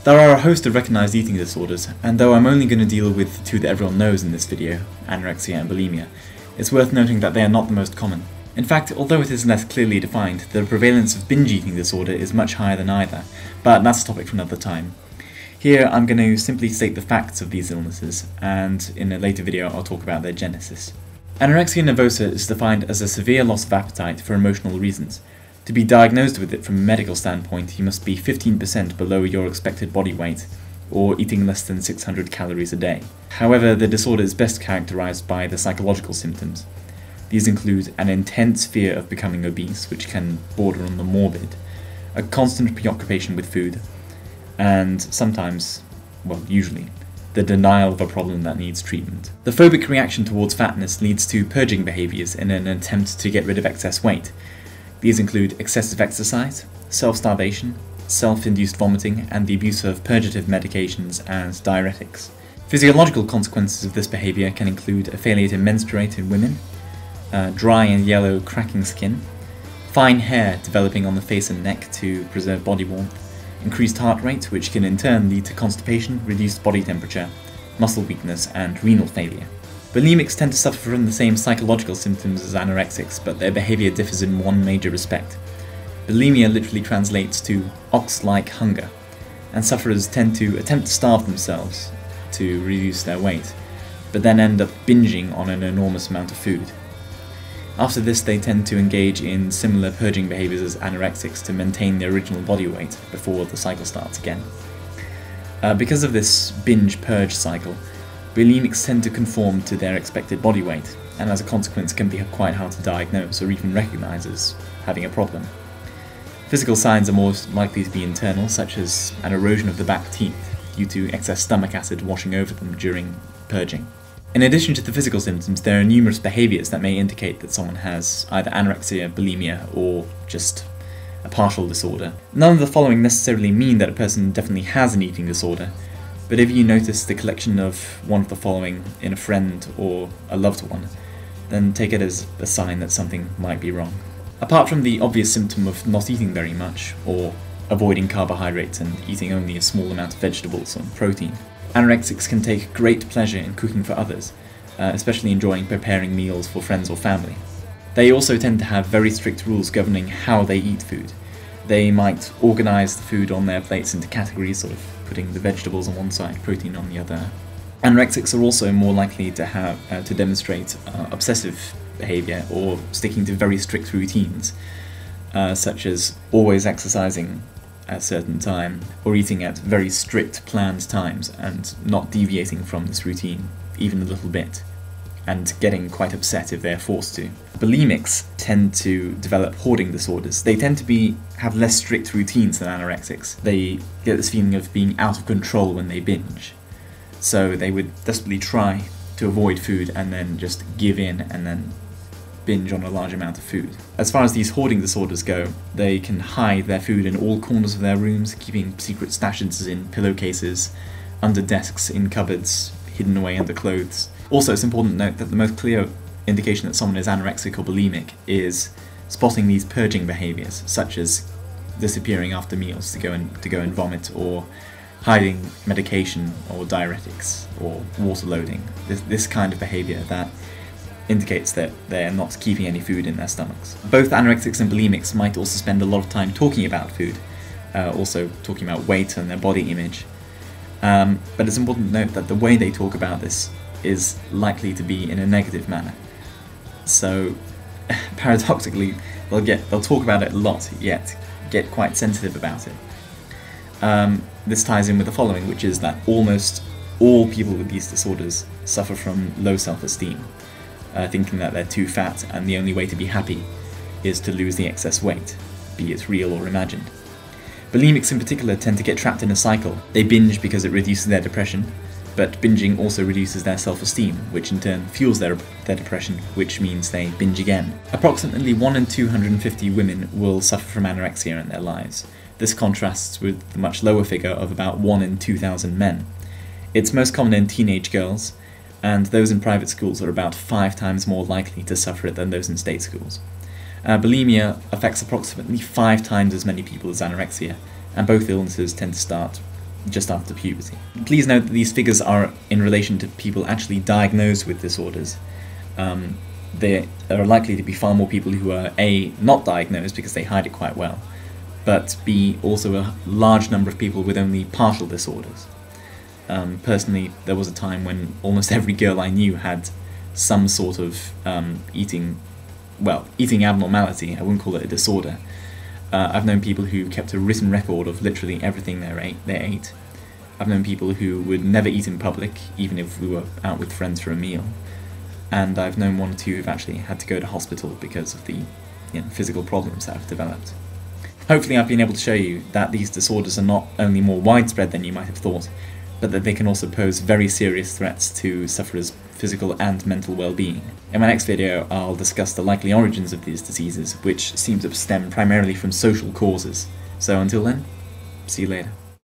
There are a host of recognised eating disorders, and though I'm only going to deal with the two that everyone knows in this video, anorexia and bulimia, it's worth noting that they are not the most common. In fact, although it is less clearly defined, the prevalence of binge eating disorder is much higher than either, but that's a topic for another time. Here I'm going to simply state the facts of these illnesses, and in a later video I'll talk about their genesis. Anorexia nervosa is defined as a severe loss of appetite for emotional reasons. To be diagnosed with it from a medical standpoint, you must be 15% below your expected body weight, or eating less than 600 calories a day. However, the disorder is best characterized by the psychological symptoms. These include an intense fear of becoming obese, which can border on the morbid, a constant preoccupation with food, and sometimes, well, usually, the denial of a problem that needs treatment. The phobic reaction towards fatness leads to purging behaviors in an attempt to get rid of excess weight. These include excessive exercise, self-starvation, self-induced vomiting, and the abuse of purgative medications and diuretics. Physiological consequences of this behavior can include a failure to menstruate in women, dry and yellow cracking skin, fine hair developing on the face and neck to preserve body warmth, increased heart rate, which can in turn lead to constipation, reduced body temperature, muscle weakness, and renal failure. Bulimics tend to suffer from the same psychological symptoms as anorexics, but their behavior differs in one major respect. Bulimia literally translates to ox-like hunger, and sufferers tend to attempt to starve themselves to reduce their weight, but then end up binging on an enormous amount of food. After this, they tend to engage in similar purging behaviors as anorexics to maintain their original body weight before the cycle starts again. Because of this binge-purge cycle, bulimics tend to conform to their expected body weight, and as a consequence can be quite hard to diagnose or even recognise as having a problem. Physical signs are more likely to be internal, such as an erosion of the back teeth due to excess stomach acid washing over them during purging. In addition to the physical symptoms, there are numerous behaviours that may indicate that someone has either anorexia, bulimia, or just a partial disorder. None of the following necessarily mean that a person definitely has an eating disorder, but if you notice the collection of one of the following in a friend or a loved one, then take it as a sign that something might be wrong. Apart from the obvious symptom of not eating very much, or avoiding carbohydrates and eating only a small amount of vegetables and protein, anorexics can take great pleasure in cooking for others, especially enjoying preparing meals for friends or family. They also tend to have very strict rules governing how they eat food. They might organise the food on their plates into categories, sort of putting the vegetables on one side, protein on the other. Anorexics are also more likely to have to demonstrate obsessive behaviour or sticking to very strict routines, such as always exercising at a certain time or eating at very strict planned times and not deviating from this routine even a little bit, and getting quite upset if they're forced to. Bulimics tend to develop hoarding disorders. They tend to have less strict routines than anorexics. They get this feeling of being out of control when they binge. So they would desperately try to avoid food and then just give in and then binge on a large amount of food. As far as these hoarding disorders go, they can hide their food in all corners of their rooms, keeping secret stashes in pillowcases, under desks, in cupboards, hidden away under clothes. Also, it's important to note that the most clear indication that someone is anorexic or bulimic is spotting these purging behaviours, such as disappearing after meals to go and vomit, or hiding medication or diuretics or water loading. This kind of behaviour that indicates that they're not keeping any food in their stomachs. Both anorexics and bulimics might also spend a lot of time talking about food, also talking about weight and their body image. But it's important to note that the way they talk about this is likely to be in a negative manner. So, paradoxically, they'll talk about it a lot, yet get quite sensitive about it. This ties in with the following, which is that almost all people with these disorders suffer from low self-esteem, thinking that they're too fat and the only way to be happy is to lose the excess weight, be it real or imagined. Bulimics in particular tend to get trapped in a cycle. They binge because it reduces their depression, but binging also reduces their self-esteem, which in turn fuels their depression, which means they binge again. Approximately 1 in 250 women will suffer from anorexia in their lives. This contrasts with the much lower figure of about 1 in 2,000 men. It's most common in teenage girls, and those in private schools are about 5 times more likely to suffer it than those in state schools. Bulimia affects approximately 5 times as many people as anorexia, and both illnesses tend to start just after puberty. Please note that these figures are in relation to people actually diagnosed with disorders. There are likely to be far more people who are A, not diagnosed because they hide it quite well, but B, also a large number of people with only partial disorders. Personally, there was a time when almost every girl I knew had some sort of eating abnormality. I wouldn't call it a disorder. I've known people who kept a written record of literally everything they ate. I've known people who would never eat in public, even if we were out with friends for a meal. And I've known one or two who've actually had to go to hospital because of the physical problems that have developed. Hopefully I've been able to show you that these disorders are not only more widespread than you might have thought, but that they can also pose very serious threats to sufferers' physical and mental well-being. In my next video, I'll discuss the likely origins of these diseases, which seem to stem primarily from social causes. So until then, see you later.